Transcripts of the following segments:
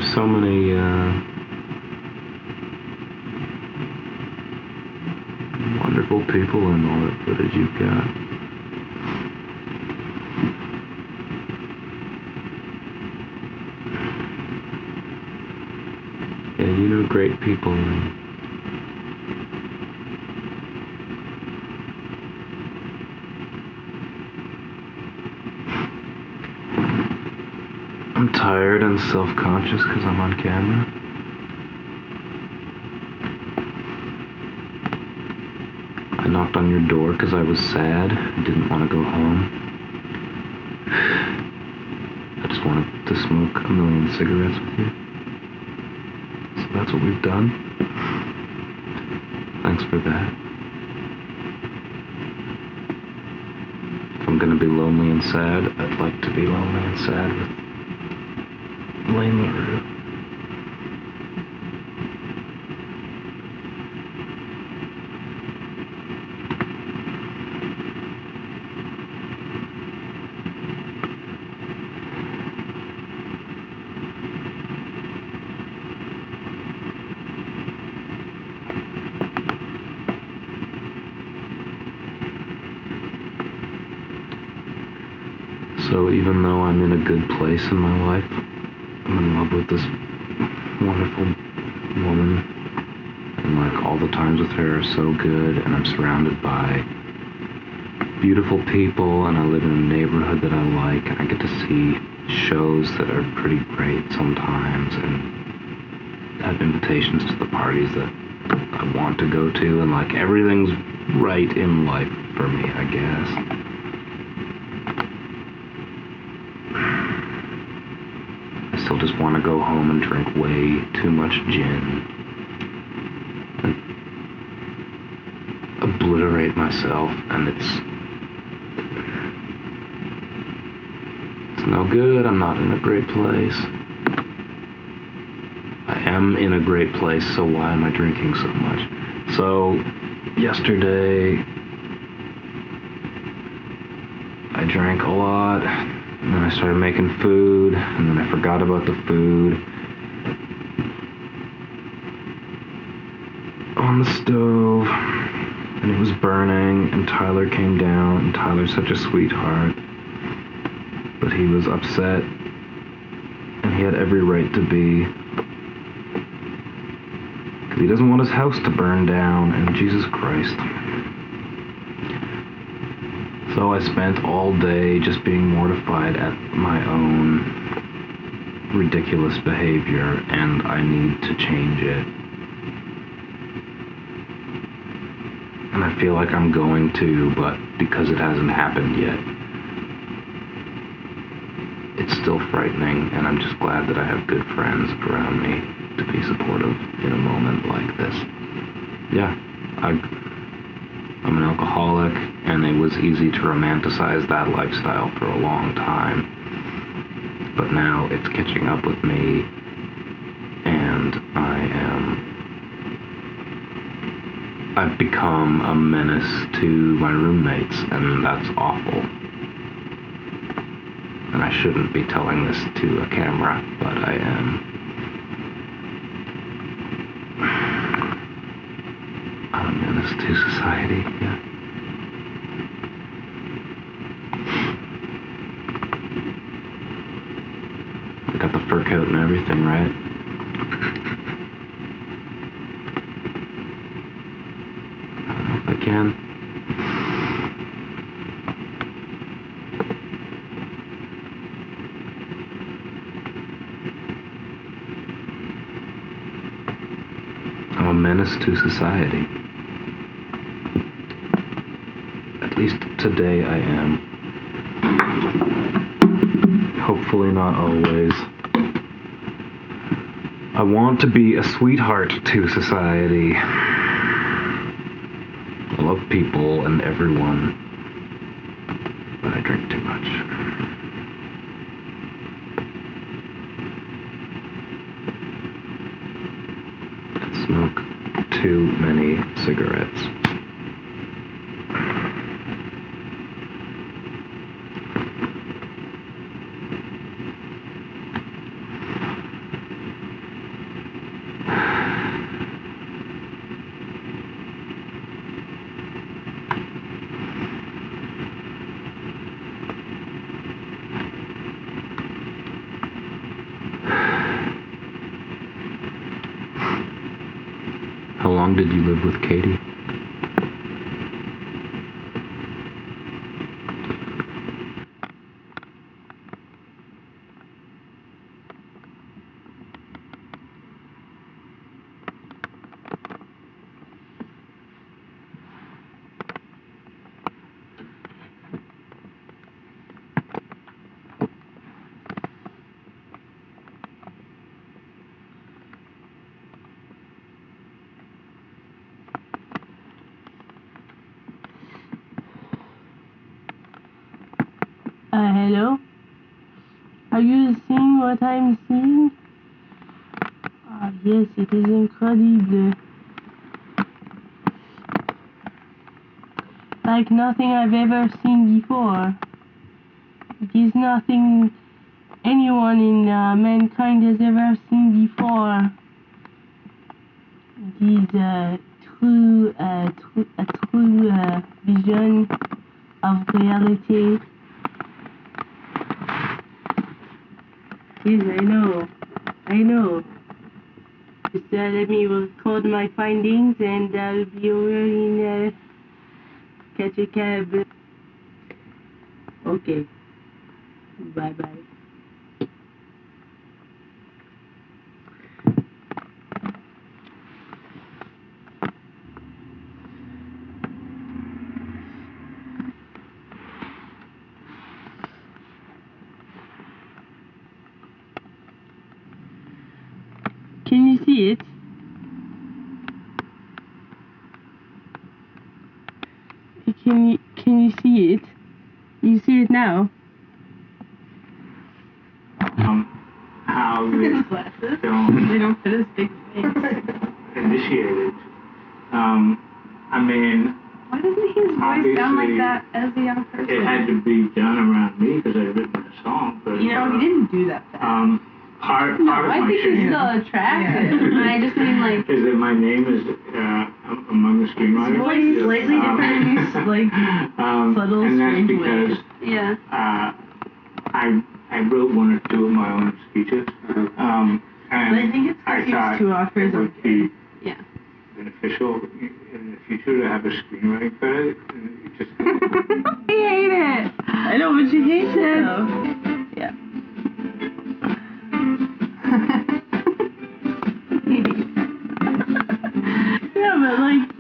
there's so many wonderful people in all that footage you've got. Yeah, you know great people. I'm tired and self-conscious because I'm on camera. I knocked on your door because I was sad and didn't want to go home. I just wanted to smoke a million cigarettes with you. So that's what we've done. Thanks for that. If I'm gonna be lonely and sad, I'd like to be lonely and sad with Lane LaRue. So even though I'm in a good place in my life, I'm in love with this wonderful woman, and like all the times with her are so good, and I'm surrounded by beautiful people, and I live in a neighborhood that I like, and I get to see shows that are pretty great sometimes, and have invitations to the parties that I want to go to, and like everything's right in life for me, I guess. I still just want to go home and drink way too much gin and obliterate myself, and it's no good. I'm not in a great place. I am in a great place, so why am I drinking so much? So yesterday I drank a lot, and then I started making food, and then I forgot about the food on the stove, and it was burning, and Tyler came down, and Tyler's such a sweetheart, but he was upset, and he had every right to be, because he doesn't want his house to burn down, and Jesus Christ. So I spent all day just being mortified at my own ridiculous behavior, and I need to change it. And I feel like I'm going to, but because it hasn't happened yet, it's still frightening, and I'm just glad that I have good friends around me to be supportive in a moment like this. Yeah, I'm an alcoholic, and it was easy to romanticize that lifestyle for a long time. But now it's catching up with me, and I've become a menace to my roommates, and that's awful. And I shouldn't be telling this to a camera, but I am. I'm a menace to society, yeah. I got the fur coat and everything, right? I don't know if I can. I'm a menace to society. At least today I am. Hopefully not always. I want to be a sweetheart to society. I love people and everyone, but I drink too much. I smoke too many cigarettes. long did you live with Katie? Hello? Are you seeing what I'm seeing? Yes, it is incredible. Like nothing I've ever seen before. It is nothing anyone in mankind has ever seen before. It is a true vision of reality. Yes, I know. Just let me record my findings and I'll be over in catch a cab. Okay. Bye-bye. Can you see it? Can you see it? You see it now? How this film They don't fit as big initiated. I mean, Why doesn't his voice sound like that as a young person? it had to be done around me because I'd written the song. But You know, he didn't do that fast. Part of my shame attractive. I just mean like is that my name is among the screenwriters. voice slightly different in these like subtle, and that's strange because ways. yeah. I wrote one or two of my own speeches. And I think it's I because thought two offers it would be Yeah. beneficial in the future to have a screenwriting credit. And it just I hate it. I know, but she hates it. Yeah. Yeah, but like,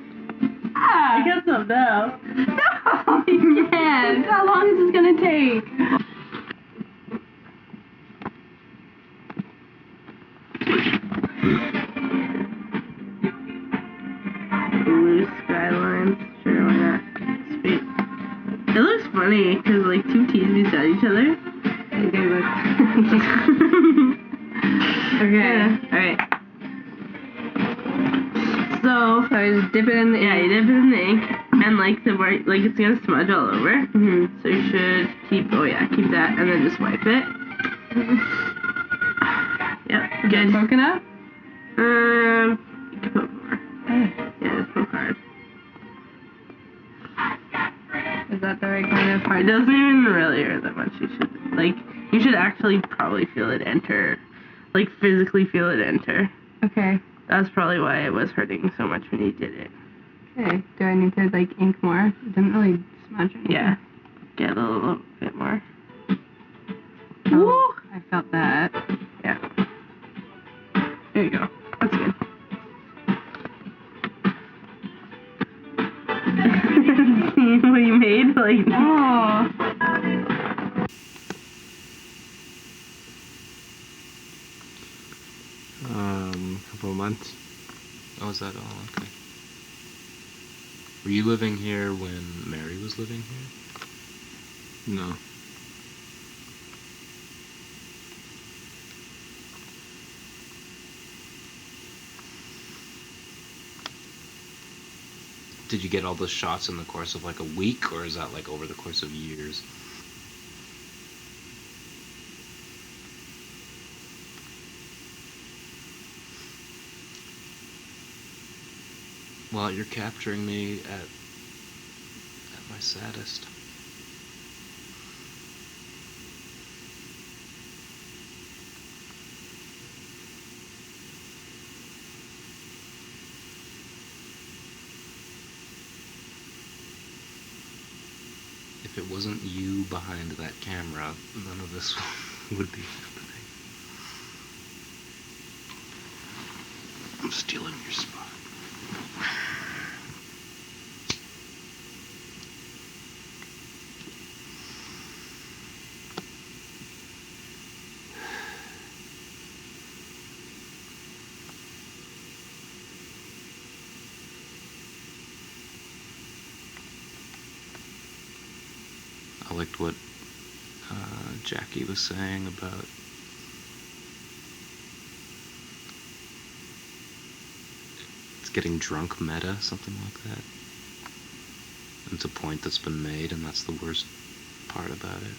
I got some now. No, you can't. How long is this gonna take? Blue skylines. Sure, why not? Sweet. It looks funny because like two T's beside each other. Okay, look. Okay. Yeah. All right. So I just dip it in the yeah, you dip it in the ink, and like the white, like it's gonna smudge all over. Mm-hmm. So you should keep that, and then just wipe it. Yep. Good. Poking up? You can poke more. Yeah, just poke hard. Is that the right kind of It part? doesn't even really hurt that much. You should actually probably feel it enter. Like physically feel it enter. Okay. That's probably why it was hurting so much when you did it. Okay. Do I need to like ink more? It didn't really smudge anything. Yeah. Get a little bit more. Oh, Woo! I felt that. Yeah. There you go. That's good. See what you made? Like, Oh. Couple of months. Oh, is that all? Okay. Were you living here when Mary was living here? No. Did you get all those shots in the course of like a week, or is that like over the course of years? Well, you're capturing me at my saddest. If it wasn't you behind that camera, none of this would be happening. I'm stealing your spot. I liked what Jackie was saying about it's getting drunk meta, something like that. It's a point that's been made, and that's the worst part about it.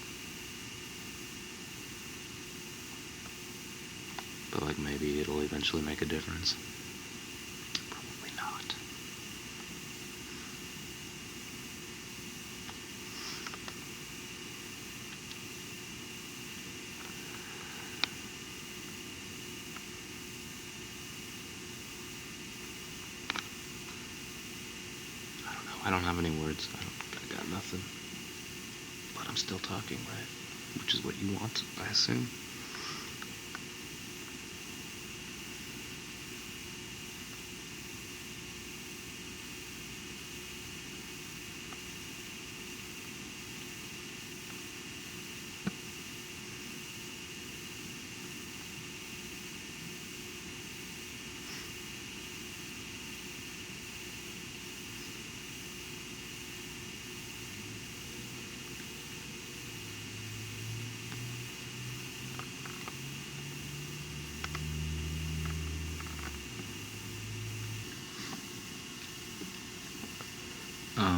But like maybe it'll eventually make a difference. Probably not. I don't have any words. I got nothing. But I'm still talking, right? Which is what you want, I assume.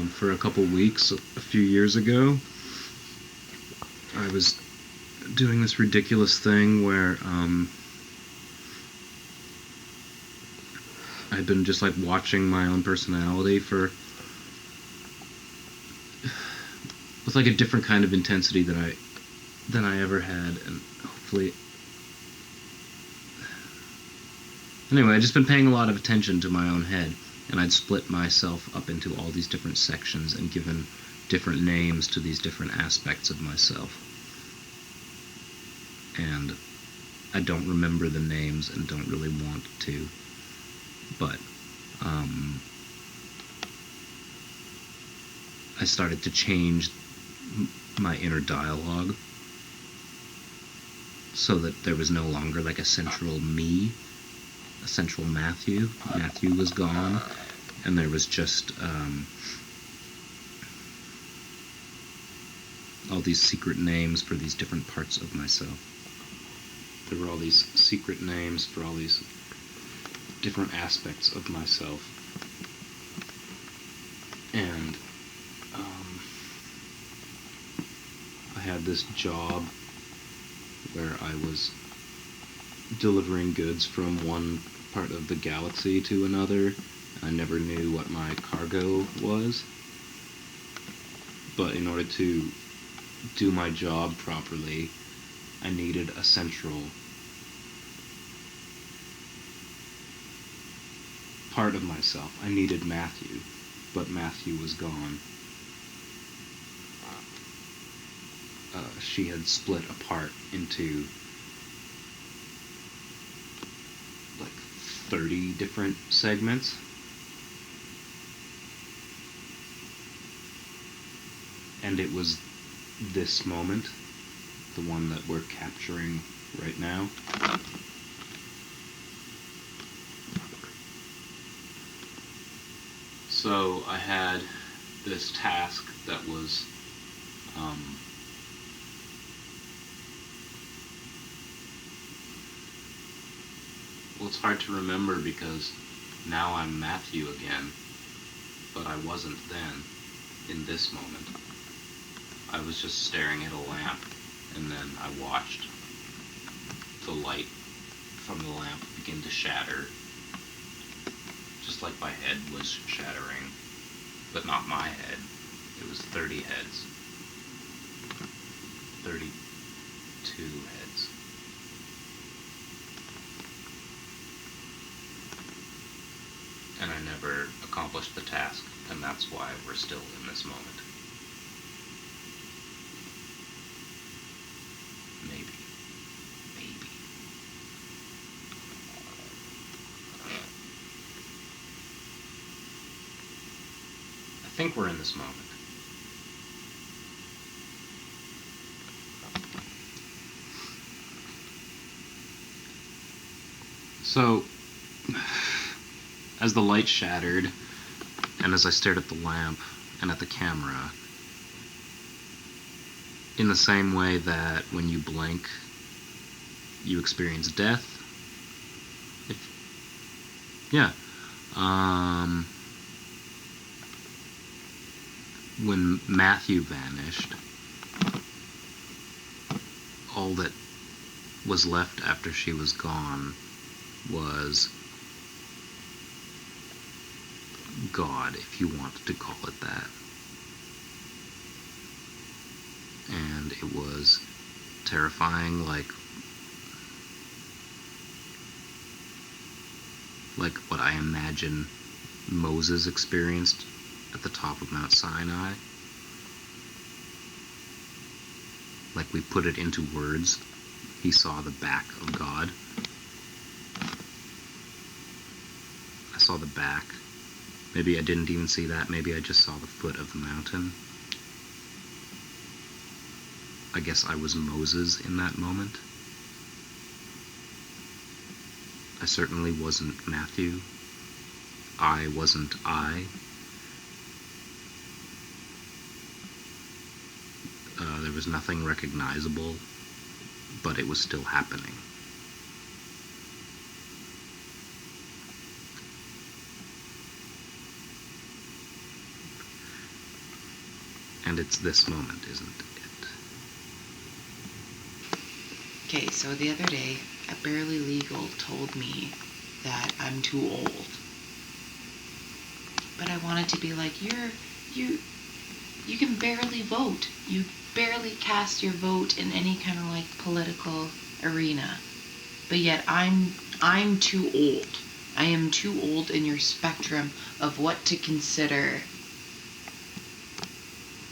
For a couple weeks, a few years ago, I was doing this ridiculous thing where I'd been just like watching my own personality with like a different kind of intensity than I ever had, and hopefully anyway, I'd just been paying a lot of attention to my own head. And I'd split myself up into all these different sections and given different names to these different aspects of myself. And I don't remember the names and don't really want to. But I started to change my inner dialogue so that there was no longer like a central me, a central Matthew. Matthew was gone, and there was just all these secret names for these different parts of myself. There were all these secret names for all these different aspects of myself. And I had this job where I was delivering goods from one part of the galaxy to another. I never knew what my cargo was. But in order to do my job properly, I needed a central part of myself. I needed Matthew, but Matthew was gone. She had split apart into like 30 different segments. And it was this moment, the one that we're capturing right now. So I had this task that was well, it's hard to remember because now I'm Matthew again, but I wasn't then, in this moment. I was just staring at a lamp, and then I watched the light from the lamp begin to shatter, just like my head was shattering, but not my head. It was 30 heads. 32 heads. And I never accomplished the task, and that's why we're still in this moment. think we're in this moment. So, as the light shattered, and as I stared at the lamp and at the camera, in the same way that when you blink, you experience death. When Matthew vanished, all that was left after she was gone was God, if you wanted to call it that. And it was terrifying, like what I imagine Moses experienced at the top of Mount Sinai. Like we put it into words. He saw the back of God. I saw the back. Maybe I didn't even see that. Maybe I just saw the foot of the mountain. I guess I was Moses in that moment. I certainly wasn't Matthew. I wasn't I. There was nothing recognizable, but it was still happening. And it's this moment, isn't it? Okay, so the other day, a Barely Legal told me that I'm too old. But I wanted to be like, you can barely vote. You barely cast your vote in any kind of like political arena. But yet I'm too old. I am too old in your spectrum of what to consider.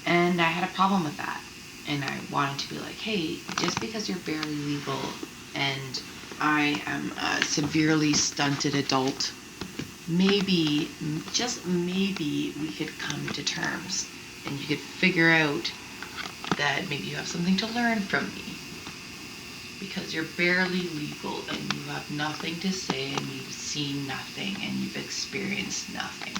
And I had a problem with that. And I wanted to be like, hey, just because you're barely legal and I am a severely stunted adult, maybe, just maybe, we could come to terms and you could figure out that maybe you have something to learn from me. Because you're barely legal and you have nothing to say and you've seen nothing and you've experienced nothing.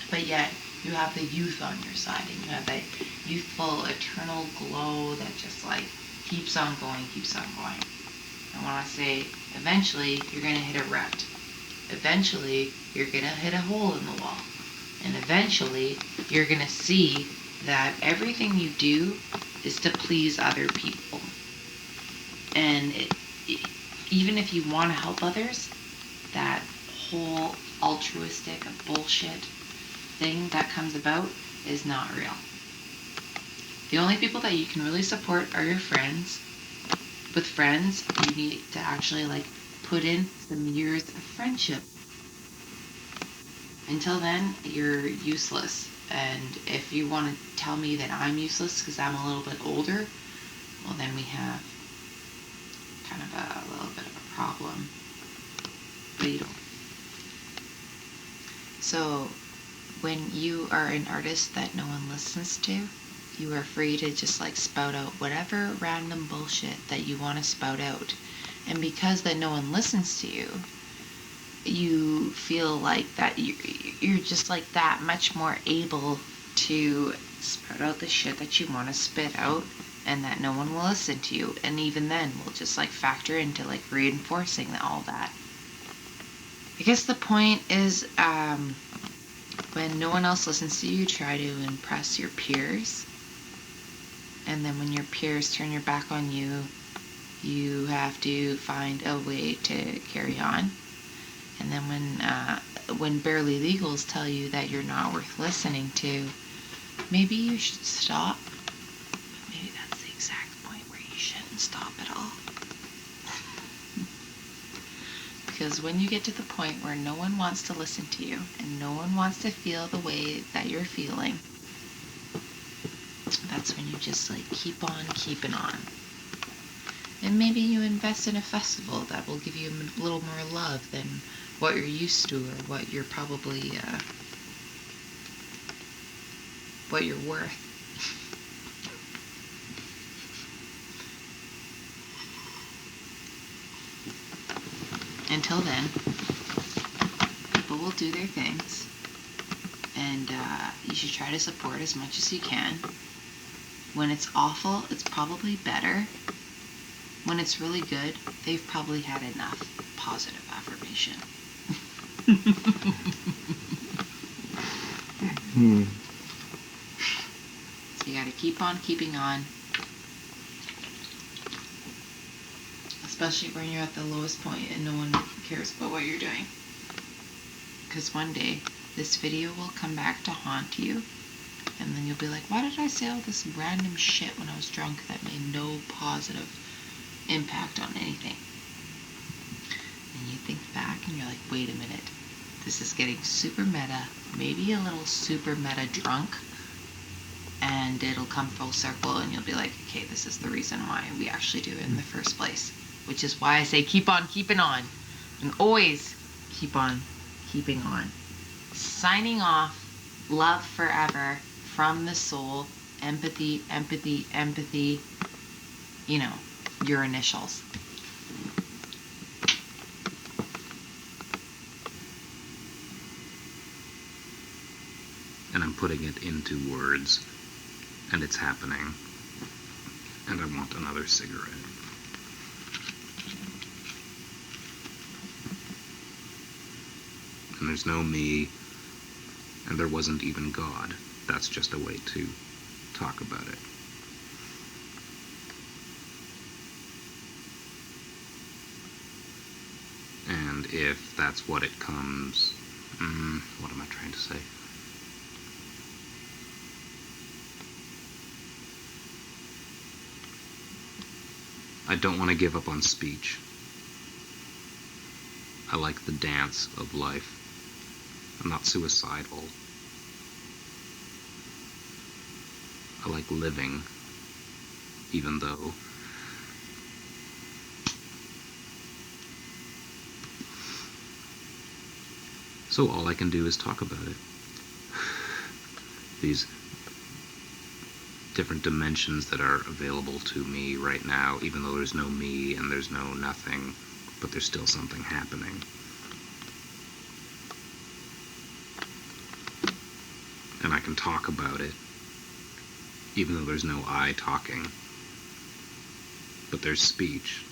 But yet, you have the youth on your side and you have that youthful, eternal glow that just like keeps on going, keeps on going. I want to say, eventually, you're going to hit a rut. Eventually, you're going to hit a hole in the wall. And eventually, you're going to see that everything you do is to please other people. And even if you want to help others, that whole altruistic bullshit thing that comes about is not real. The only people that you can really support are your friends. With friends, you need to actually like put in some years of friendship. Until then, you're useless. And if you want to tell me that I'm useless because I'm a little bit older, well then we have kind of a little bit of a problem. But you don't. So, when you are an artist that no one listens to, you are free to just like spout out whatever random bullshit that you want to spout out. And because that no one listens to you, you feel like that you're just like that much more able to spout out the shit that you want to spit out, and that no one will listen to you. And even then, we'll just like factor into like reinforcing all that. I guess the point is, when no one else listens to you, try to impress your peers. And then when your peers turn your back on you, you have to find a way to carry on. And then when barely legals tell you that you're not worth listening to, maybe you should stop. But maybe that's the exact point where you shouldn't stop at all. Because when you get to the point where no one wants to listen to you and no one wants to feel the way that you're feeling, that's when you just like keep on keeping on. And maybe you invest in a festival that will give you a little more love than what you're used to or what you're probably what you're worth. Until then, people will do their things, and you should try to support as much as you can. When it's awful, it's probably better. When it's really good, they've probably had enough positive affirmation. So you gotta keep on keeping on. Especially when you're at the lowest point and no one cares about what you're doing. Because one day, this video will come back to haunt you, and then you'll be like, why did I say all this random shit when I was drunk that made no positive impact on anything? And you think back and you're like, wait a minute, this is getting super meta, maybe a little super meta drunk, and it'll come full circle and you'll be like, okay, this is the reason why we actually do it in the first place. Which is why I say keep on keeping on. And always keep on keeping on. Signing off, love forever, from the soul, empathy, empathy, empathy. You know, your initials. And I'm putting it into words, and it's happening. And I want another cigarette. And there's no me, and there wasn't even God. That's just a way to talk about it. And if that's what it comes, what am I trying to say? I don't want to give up on speech. I like the dance of life. I'm not suicidal. I like living, even though so all I can do is talk about it. These different dimensions that are available to me right now, even though there's no me and there's no nothing, but there's still something happening. And I can talk about it, even though there's no I talking. But there's speech.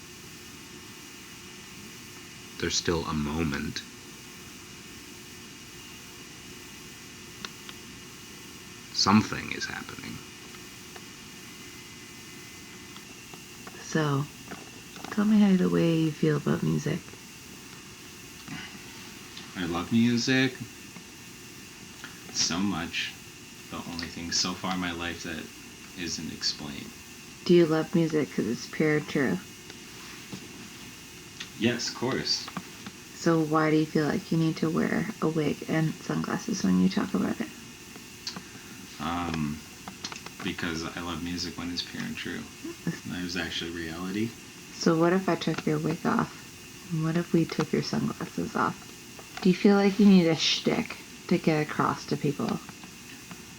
There's still a moment. Something is happening. So, tell me how the way you feel about music. I love music so much. The only thing so far in my life that isn't explained. Do you love music because it's pure and true? Yes, of course. So why do you feel like you need to wear a wig and sunglasses when you talk about it? Because I love music when it's pure and true. That was actually reality. So what if I took your wig off? And what if we took your sunglasses off? Do you feel like you need a shtick to get across to people?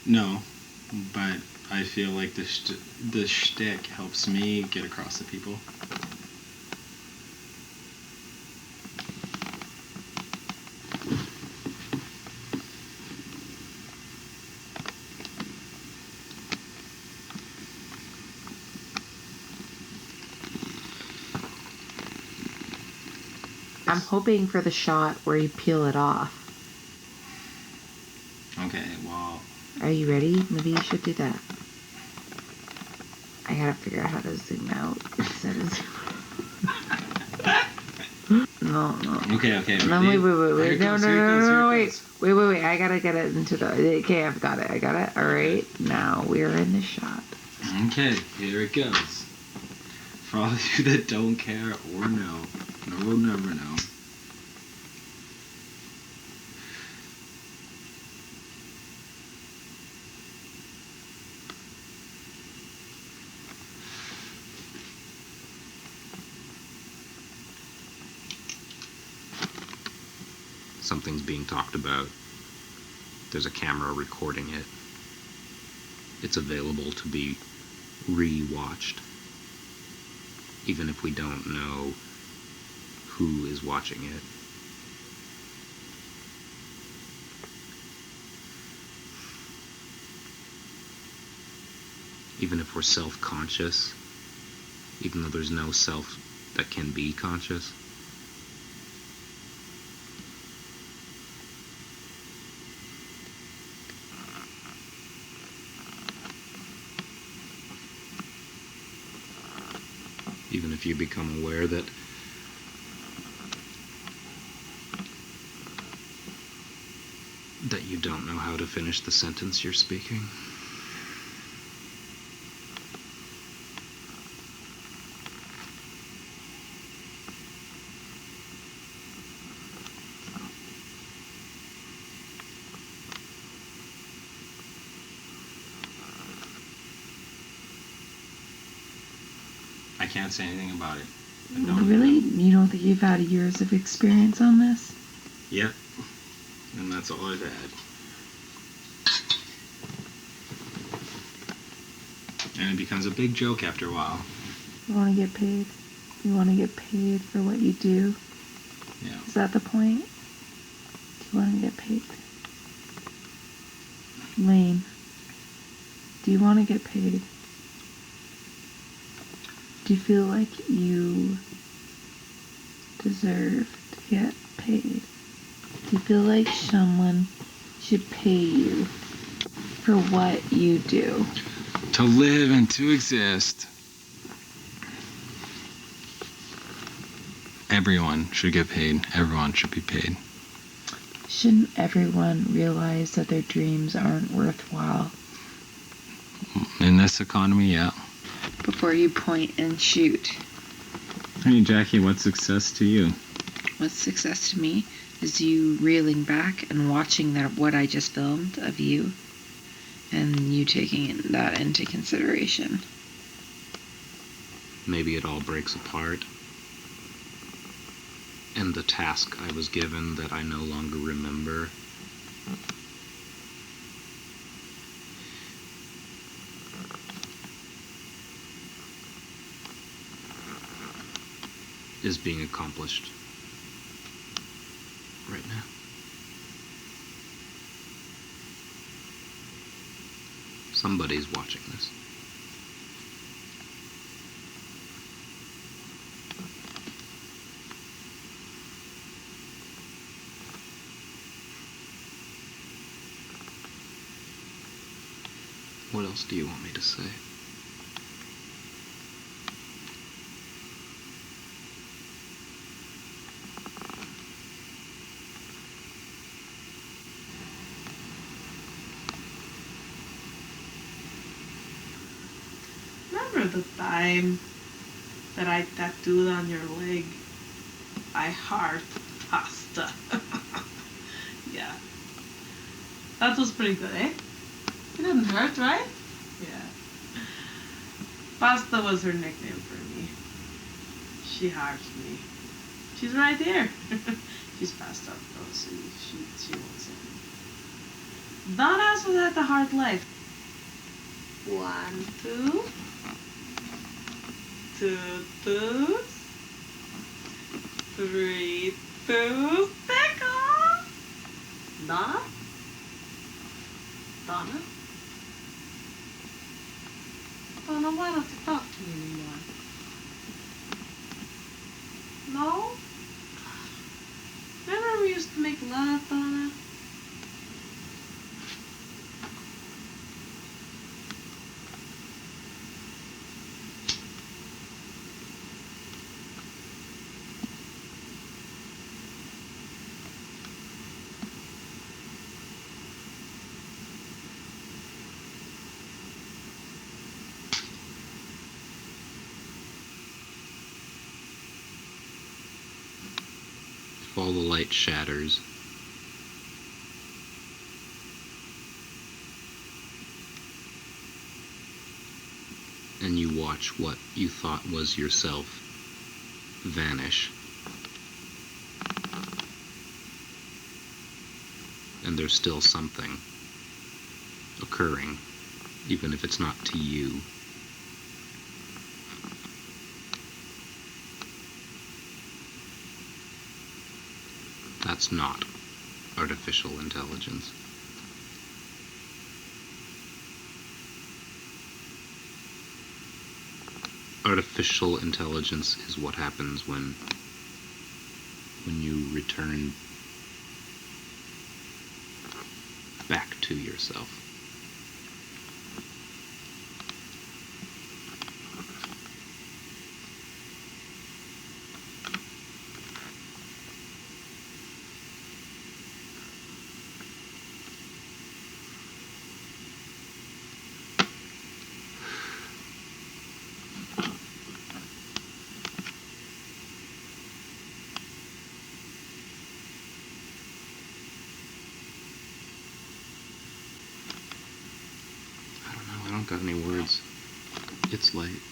No, but I feel like the shtick helps me get across to people. I'm hoping for the shot where you peel it off. Okay, well... Are you ready? Maybe you should do that. I gotta figure out how to zoom out instead of zoom. No. Okay. No, Ready? wait. Here No, goes. wait. I gotta get it into the... Okay, I've got it. Alright, now we're in the shot. Okay, here it goes. For all of you that don't care or know, or will never know. Something's being talked about. There's a camera recording it. it's available to be re-watched, even if we don't know who is watching it. Even if we're self-conscious, even though there's no self that can be conscious. Even if you become aware that you don't know how to finish the sentence you're speaking. I can't say anything about it. Really? You don't think you've had years of experience on this? Yep. And that's all I've had. And it becomes a big joke after a while. You want to get paid? You want to get paid for what you do? Yeah. Is that the point? Do you want to get paid? Lane, do you want to get paid? Do you feel like you deserve to get paid? Do you feel like someone should pay you for what you do? To live and to exist. Everyone should get paid. Everyone should be paid. Shouldn't everyone realize that their dreams aren't worthwhile? In this economy, yeah. Before you point and shoot. Hey, Jackie, what's success to you? What's success to me is you reeling back and watching what I just filmed of you, and you taking that into consideration. Maybe it all breaks apart, and the task I was given that I no longer remember is being accomplished right now. Somebody's watching this. What else do you want me to say? Remember the time that I tattooed on your leg? I heart pasta. Yeah. That was pretty good, eh? It didn't hurt, right? Yeah. Pasta was her nickname for me. She hearts me. She's right here. She's passed out though, so she won't say anything. Donna also had the hard life. 1, 2. 2 twos. 3 twos. Pickle! Donna? Donna? Donna, why don't you talk to me anymore? No? Remember we used to make love, Donna? If all the light shatters, and you watch what you thought was yourself vanish, and there's still something occurring even if it's not to you. That's not artificial intelligence. Artificial intelligence is what happens when you return back to yourself. I don't know, I don't got any words. It's late.